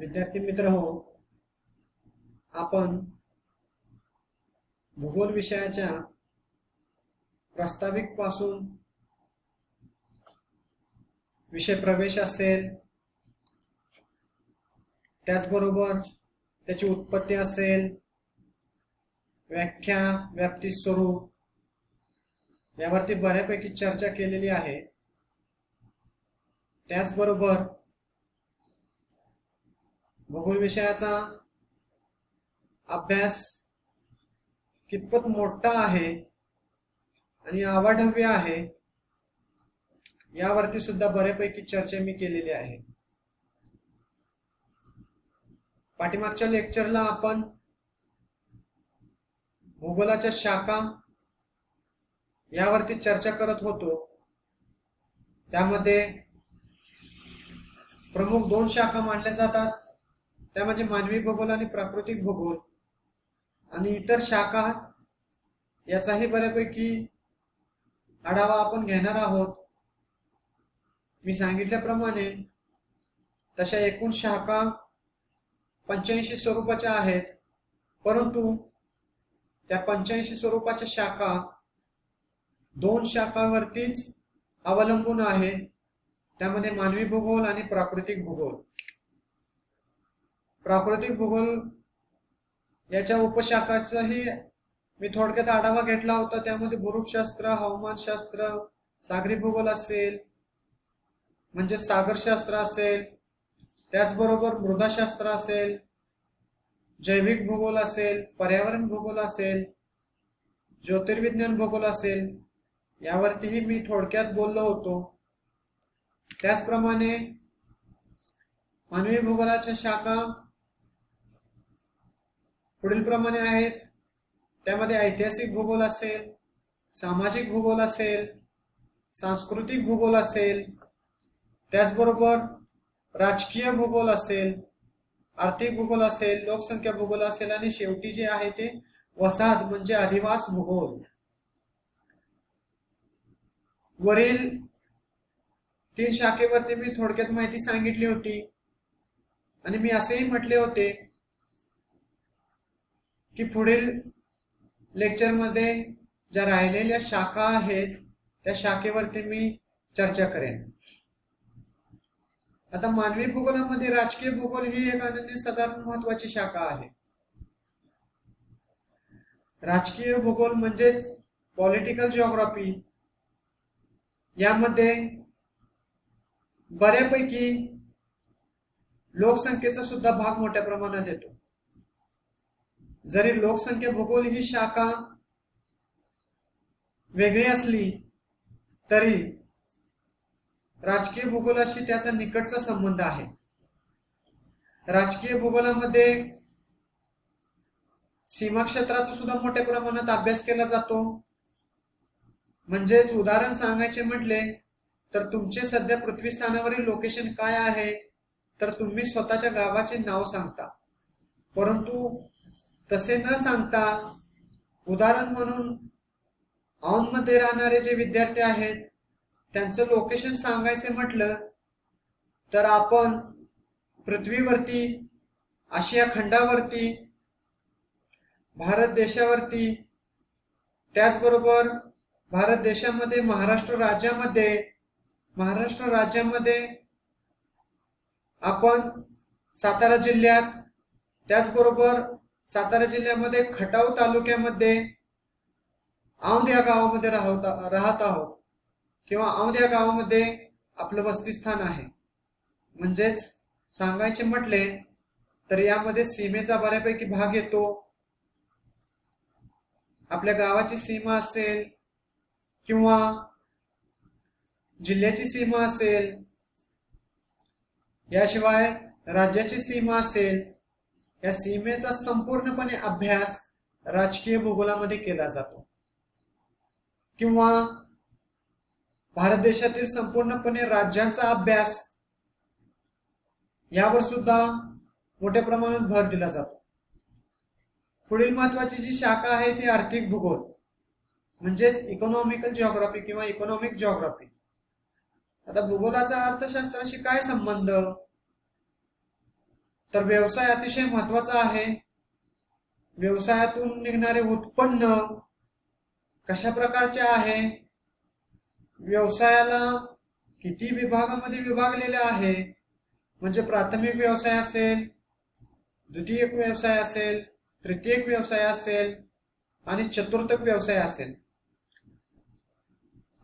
विद्यार्थी मित्र हो, आपण भूगोल विषयाच्या प्रास्ताविक पासून विषय प्रवेश असेल, त्याचबरोबर त्याची उत्पत्ती असेल, व्याख्या, व्याप्ती, स्वरूप यावरती बऱ्यापैकी चर्चा केलेली आहे। त्याचबरोबर भूगोल विषयाचा अभ्यास कितपत मोठा आहे आणि अवाढव्य आहे यावरती सुद्धा बऱ्यापैकी चर्चा मी केलेली आहे। पाठीमागच्या लेक्चरला आपण भूगोलाच्या शाखा यावरती चर्चा करत होतो। त्यामध्ये प्रमुख दोन शाखा मानल्या जातात, त्या म्हणजे मानवी भूगोल आणि प्राकृतिक भूगोल, आणि इतर शाखा याचाही बऱ्यापैकी आढावा आपण घेणार आहोत। मी सांगितल्याप्रमाणे तशा एकूण शाखा 85 स्वरूपाच्या आहेत, परंतु त्या 85 स्वरूपाच्या शाखा दोन शाखांवरतीच अवलंबून आहे, त्यामध्ये मानवी भूगोल आणि प्राकृतिक भूगोल। प्राकृतिक भूगोल याच्या उपशाखाचाही मी थोडक्यात आढावा घेतला होता। त्यामध्ये भूरूपशास्त्र, हवामानशास्त्र, सागरी भूगोल असेल म्हणजे सागरशास्त्र असेल, त्याचबरोबर मृदाशास्त्र असेल, जैविक भूगोल असेल, पर्यावरण भूगोल असेल, ज्योतिर्विज्ञान भूगोल असेल, यावरतीही मी थोडक्यात बोललो होतो। त्याचप्रमाणे मानवी भूगोलाच्या शाखा पुढील प्रमाणे आहेत। त्यामध्ये ऐतिहासिक भूगोल असेल, सामाजिक भूगोल असेल, सांस्कृतिक भूगोल असेल, त्याचबरोबर राजकीय भूगोल असेल, आर्थिक भूगोल असेल, लोकसंख्या भूगोल असेल, आणि शेवटी जे आहे ते वसाहत म्हणजे अधिवास भूगोल। वरील तीन शाखेवरती मी थोडक्यात माहिती सांगितली होती आणि मी असेही म्हटले होते की पुढील लेक्चरमध्ये ज्या राहिलेल्या शाखा आहेत त्या शाखेवरती मी चर्चा करेन। आता मानवी भूगोलामध्ये राजकीय भूगोल ही एक अनन्यसाधारण महत्वाची शाखा आहे। राजकीय भूगोल म्हणजेच पॉलिटिकल जिओग्राफी, यामध्ये बऱ्यापैकी लोकसंख्येचा सुद्धा भाग मोठ्या प्रमाणात येतो। जरी लोकसंख्या भूगोल ही शाखा वेगळी असली तरी राजकीय भूगोलाशी त्याचा निकटचा संबंध आहे। राजकीय भूगोलामध्ये सीमा क्षेत्राचा सुद्धा मोठ्या प्रमाणात अभ्यास केला जातो। म्हणजेच उदाहरण सांगायचे म्हटले तर तुमचे सध्या पृथ्वी स्थानावरील लोकेशन काय आहे, तर तुम्ही स्वतःच्या गावाचे नाव सांगता, परंतु तसे न सांगता उदाहरण म्हणून औंधमध्ये राहणारे जे विद्यार्थी आहेत त्यांचं लोकेशन सांगायचे म्हटलं तर आपण पृथ्वीवरती, आशिया खंडावरती, भारत देशावरती, त्याचबरोबर भारत देशामध्ये महाराष्ट्र राज्यामध्ये आपण सातारा जिल्ह्यात, त्याचबरोबर सातारा जिल्ह्यामध्ये खटाव तालुक्यामध्ये औंध या गावामध्ये राहत आहोत, किंवा औंध या गावामध्ये आपलं वसतिस्थान आहे। म्हणजेच सांगायचे म्हटले तर यामध्ये सीमेचा बऱ्यापैकी भाग येतो। आपल्या गावाची सीमा असेल किंवा जिल्ह्याची सीमा असेल, याशिवाय राज्याची सीमा असेल, या सीमेचा संपूर्णपणे अभ्यास राजकीय भूगोलामध्ये केला जातो। किंवा भारत देशातील संपूर्णपणे राज्यांचा अभ्यास यावर सुद्धा मोठ्या प्रमाणात भर दिला जातो। पुढील महत्वाची जी शाखा आहे ती आर्थिक भूगोल म्हणजेच इकॉनॉमिकल जिओग्राफी किंवा इकॉनॉमिक जिओग्राफी। आता भूगोलाचा अर्थशास्त्राशी काय संबंध, तर व्यवसाय अतिशय महत्वाचा आहे. व्यवसायातून निघणारे उत्पन्न कशा प्रकारचे आहे, व्यवसायाला किती विभागामध्ये विभागलेले आहे, म्हणजे प्राथमिक व्यवसाय असेल, द्वितीयक व्यवसाय असेल, तृतीयक व्यवसाय असेल आणि चतुर्थक व्यवसाय असेल.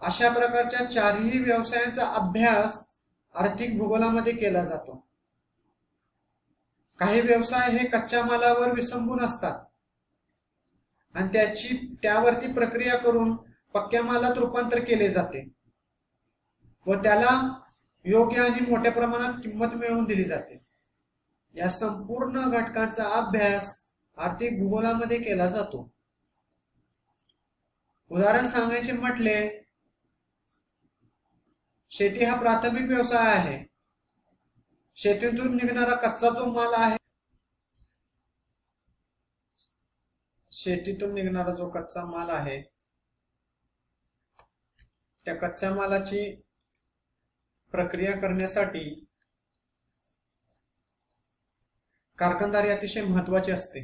अशा प्रकारच्या चारही व्यवसायांचा अभ्यास आर्थिक भूगोलामध्ये केला जातो. काही व्यवसाय हे कच्च्या मालावर विसंबून असतात आणि त्यावरती प्रक्रिया करून पक्क्या मालात रूपांतर केले जाते व त्याला योग्य आणि मोठ्या प्रमाणात किंमत मिळवून दिली जाते. या संपूर्ण घटकांचा अभ्यास आर्थिक भूगोलामध्ये केला जातो. उदाहरण सांगायचे म्हटले, शेती हा प्राथमिक व्यवसाय आहे. शेतीतून निघणारा कच्चा जो माल आहे, शेतीतून निघणारा जो कच्चा माल आहे, त्या कच्च्या मालाची प्रक्रिया करण्यासाठी कारखानदारी अतिशय महत्वाची असते.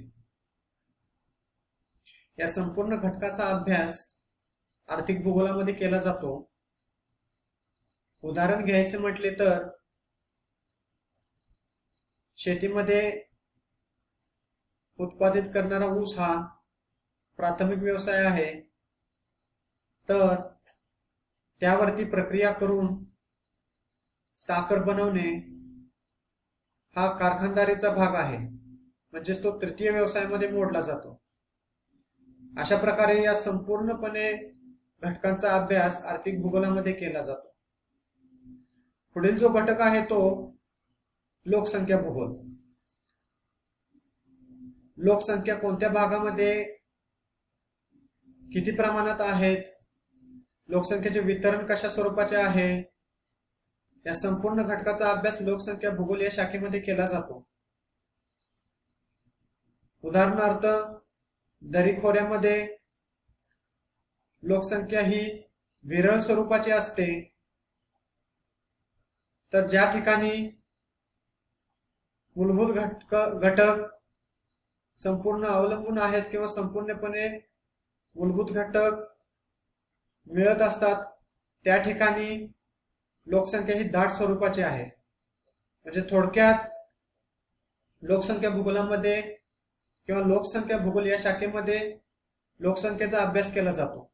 या संपूर्ण घटकाचा अभ्यास आर्थिक भूगोलामध्ये केला जातो. उदाहरण घ्यायचे म्हटले तर शेतीमध्ये उत्पादित करणारा ऊस हा प्राथमिक व्यवसाय आहे, तर त्यावरती प्रक्रिया करून साखर बनवणे हा कारखानदारीचा भाग आहे, म्हणजेच तो तृतीय व्यवसायामध्ये मोडला जातो. अशा प्रकारे या संपूर्णपणे घटकांचा अभ्यास आर्थिक भूगोलामध्ये केला जातो. पुढील जो घटक आहे तो लोकसंख्या भूगोल. लोकसंख्या कोणत्या भागामध्ये किती प्रमाणात आहेत, लोकसंख्येचे वितरण कशा स्वरूपाचे आहे, या संपूर्ण घटकाचा अभ्यास लोकसंख्या भूगोल या शाखेमध्ये केला जातो. उदाहरणार्थ दरीखोऱ्यामध्ये लोकसंख्या ही विरळ स्वरूपाची असते, तर ज्या ठिकाणी मूलभूत घटक संपूर्ण अवलंबून आहेत किंवा संपूर्णपणे मूलभूत घटक मिळत असतात, त्या ठिकाणी लोकसंख्या ही दाट स्वरूपाची आहे. म्हणजे थोडक्यात लोकसंख्या भूगोलामध्ये किंवा लोकसंख्या भूगोल या शाखेमध्ये लोकसंख्येचा अभ्यास केला जातो.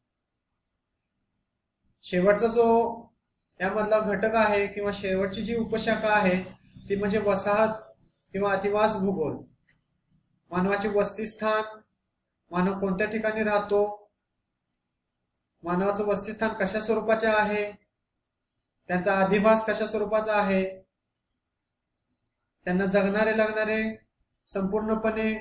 शेवटचा जो यामधला घटक आहे किंवा शेवटची जी उपशाखा आहे ती म्हणजे वसाहत किंवा अधिवास भूगोल. मानवाचे वसतिस्थान, मानव कोणत्या ठिकाणी राहतो, मानवाचं वसतिस्थान कशा स्वरूपाचे आहे, त्यांचा अधिवास कशा स्वरूपाचा आहे, त्यांना जगणारे लागणारे संपूर्णपणे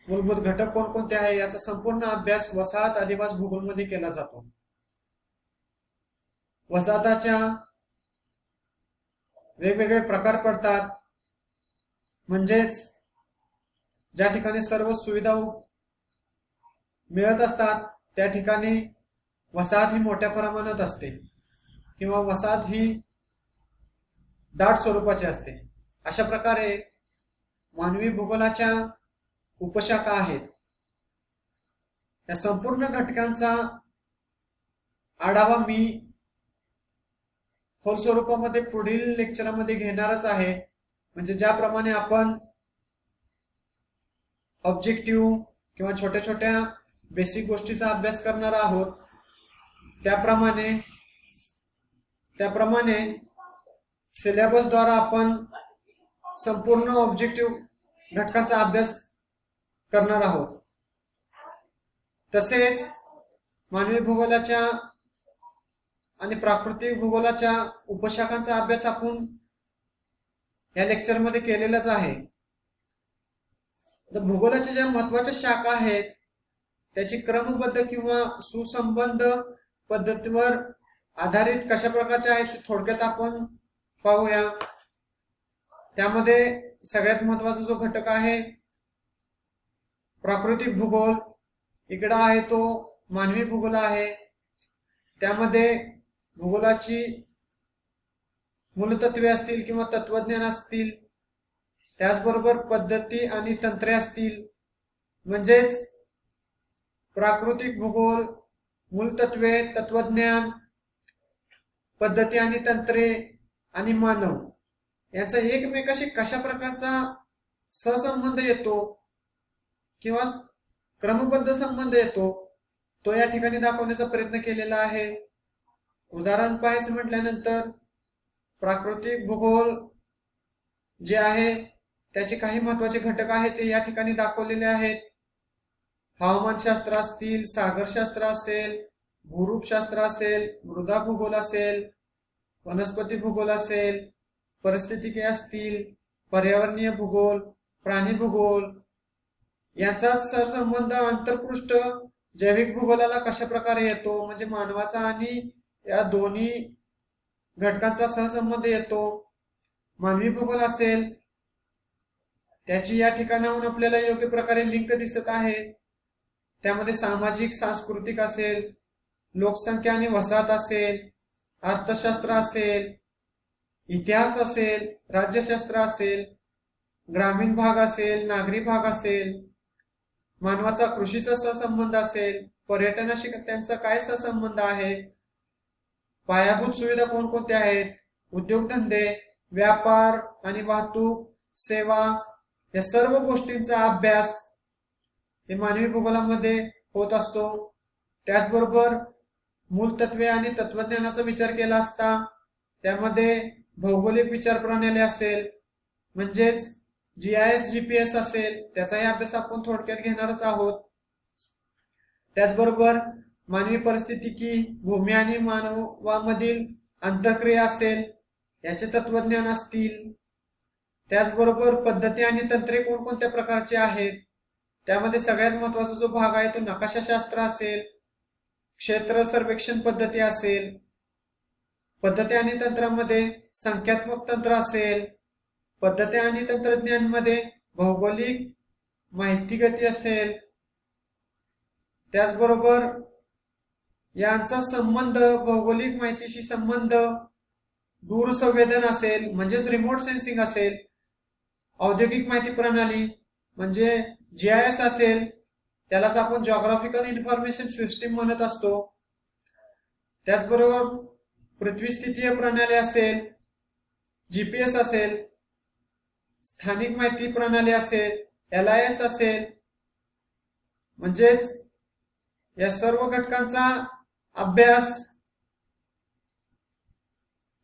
मूलभूत घटक कोणकोणते आहे, याचा संपूर्ण अभ्यास वसाहत अधिवास भूगोलमध्ये केला जातो. वसाहताच्या वेगवेगळे प्रकार पडतात, म्हणजेच ज्या ठिकाणी सर्व सुविधा मिळत असतात त्या ठिकाणी वसाहत ही मोठ्या प्रमाणात असते किंवा वसाहत ही दाट स्वरूपाची असते. अशा प्रकारे मानवी भूगोलाच्या उपशाखा आहेत. या संपूर्ण घटकांचा आढावा मी खोल स्वरूपामध्ये पुढील लेक्चरमध्ये घेणारच आहे. म्हणजे ज्याप्रमाणे आपण ऑब्जेक्टिव्ह किंवा छोट्या छोट्या बेसिक गोष्टीचा अभ्यास करणार आहोत, त्याप्रमाणे सिलेबस द्वारा आपण संपूर्ण ऑब्जेक्टिव्ह घटकाचा अभ्यास करणार आहोत. तसेच मानवी भूगोलाच्या आणि प्राकृतिक भूगोलाच्या उपशाखांचा अभ्यास आपण या लेक्चरमध्ये केलेलाच आहे. तर भूगोलाच्या ज्या महत्त्वाच्या शाखा आहेत त्याची क्रमबद्ध किंवा सुसंबंध पद्धतीवर आधारित कशा प्रकारच्या आहेत ते थोडक्यात आपण पाहूया. त्यामध्ये सगळ्यात महत्त्वाचा जो घटक आहे प्राकृतिक भूगोल, इकडे आहे तो मानवी भूगोल आहे. त्यामध्ये भूगोलाची मूलतत्वे असतील किंवा तत्वज्ञान असतील त्याचबरोबर पद्धती आणि तंत्रे असतील, म्हणजेच प्राकृतिक भूगोल, मूलतत्वे, तत्वज्ञान, पद्धती आणि तंत्रे आणि मानव यांचा एकमेकाशी कशा प्रकारचा सहसंबंध येतो किंवा क्रमबद्ध संबंध येतो तो या ठिकाणी दाखवण्याचा प्रयत्न केलेला आहे. उदाहरण पाहायचं म्हटल्यानंतर प्राकृतिक भूगोल जे आहे त्याचे काही महत्वाचे घटक आहेत ते या ठिकाणी दाखवलेले आहेत. हवामानशास्त्र असतील, सागरशास्त्र असेल, भूरूपशास्त्र असेल, मृदा भूगोल असेल, वनस्पती भूगोल असेल, परिस्थितिके असतील, पर्यावरणीय भूगोल, प्राणी भूगोल यांचाच सहसंबंध आंतरपृष्ठ जैविक भूगोलाला कशा प्रकारे येतो, म्हणजे मानवाचा आणि या दोन्ही घटकांचा सहसंबंध येतो. मानवी भूगोल असेल त्याची या ठिकाणाहून आपल्याला योग्य प्रकारे लिंक दिसत आहे. त्यामध्ये सामाजिक सांस्कृतिक असेल, लोकसंख्या आणि वसाहत असेल, अर्थशास्त्र असेल, इतिहास असेल, राज्यशास्त्र असेल, ग्रामीण भाग असेल, नागरी भाग असेल, मानवाचा कृषीचा सहसंबंध असेल, पर्यटनाशी त्यांचा काय सहसंबंध आहे, पायाभूत सुविधा कोणकोणत्या आहेत, उद्योगधंदे, व्यापार आणि वाहतूक, सेवा या सर्व गोष्टींचा अभ्यास हे मानवी भूगोलामध्ये होत असतो. त्याचबरोबर मूलतत्वे आणि तत्वज्ञानाचा विचार केला असता त्यामध्ये भौगोलिक विचार प्रणाली असेल, म्हणजेच GIS GPS असेल त्याचाही अभ्यास आपण थोडक्यात घेणारच आहोत. त्याचबरोबर मानवी परिस्थितिकी, भूमी आणि मानवामधील आंतरक्रिया असेल याचे तत्वज्ञान असतील. त्याचबरोबर पद्धती आणि तंत्रे कोणकोणत्या प्रकारचे आहेत त्यामध्ये सगळ्यात महत्वाचा जो भाग आहे तो नकाशाशास्त्र असेल, क्षेत्र सर्वेक्षण पद्धती असेल, पद्धती आणि तंत्रामध्ये संख्यात्मक तंत्र असेल, पद्धती आणि तंत्रज्ञानमध्ये भौगोलिक माहिती गती असेल. त्याचबरोबर यांचा संबंध भौगोलिक माहितीशी संबंध दूरसंवेदन असेल म्हणजेच रिमोट सेन्सिंग असेल, औद्योगिक माहिती प्रणाली म्हणजे GIS असेल त्यालाच आपण जॉग्राफिकल इन्फॉर्मेशन सिस्टीम म्हणत असतो. त्याचबरोबर पृथ्वीस्थितीय प्रणाली असेल, GPS असेल, स्थानिक माहिती प्रणाली असेल, LIS असेल, म्हणजेच या सर्व घटकांचा अभ्यास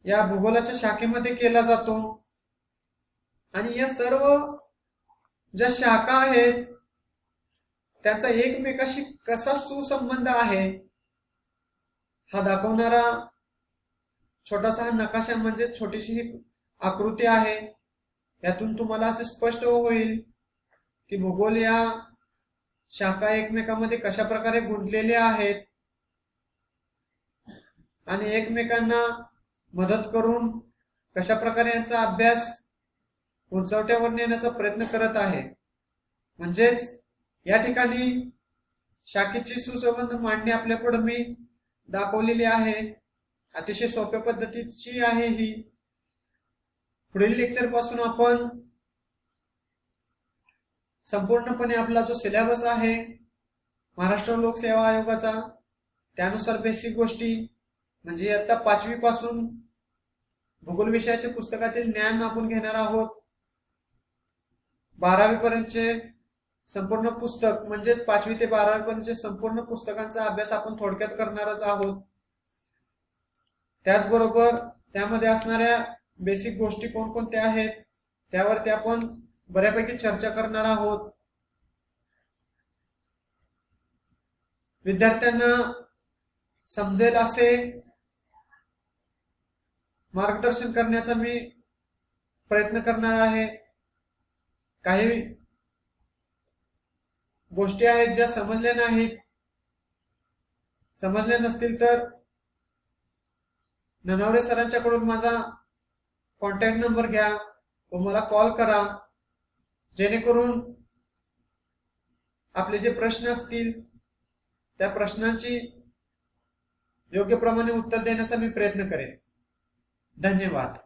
या भूगोलाच्या शाखेमध्ये केला जातो. आणि या सर्व ज्या शाखा आहेत त्यांचा एकमेकाशी कसा सुसंबंध आहे हा दाखवणारा छोटासा नकाशा म्हणजे छोटीशी आकृती आहे. यातून तुम्हाला असे स्पष्ट होईल की भूगोल या शाखा एकमेकांमध्ये कशा प्रकारे गुंतलेल्या आहेत आणि एकमेकांना मदत करून कशा प्रकारे यांचा अभ्यास उंचवट्यावर नेण्याचा प्रयत्न करत आहे. म्हणजेच या ठिकाणी शाखेची सुसंबंध मांडणी आपल्यापुढे मी दाखवलेली आहे. अतिशय सोप्या पद्धतीची आहे ही. पुढील लेक्चर पासून आपण संपूर्णपणे आपला जो सिलेबस आहे महाराष्ट्र लोकसेवा आयोगाचा त्यानुसार बेसिक गोष्टी म्हणजे इयत्ता 5वी पासून भूगोल विषयाचे पुस्तकातील ज्ञान आपण घेणार आहोत. 12वी पर्यंतचे संपूर्ण पुस्तक म्हणजेच 5वी ते 12वी पर्यंतचे संपूर्ण पुस्तकांचा अभ्यास आपण थोडक्यात करणारच आहोत. त्याचबरोबर त्यामध्ये असणाऱ्या बेसिक गोष्टी कोणकोणत्या आहेत त्यावरती आपण बऱ्यापैकी चर्चा करणार आहोत. विद्यार्थ्यांना समजेल असे मार्गदर्शन करण्याचा मी प्रयत्न करणार आहे. काही गोष्टी आहेत ज्या समजल्या नाहीत, समजल्या नसतील तर ननवरे सरांच्याकडून माझा कॉन्टॅक्ट नंबर घ्या व मला कॉल करा, जेणेकरून आपले जे प्रश्न असतील त्या प्रश्नांची योग्य प्रमाणे उत्तर देण्याचा मी प्रयत्न करेन. धन्यवाद.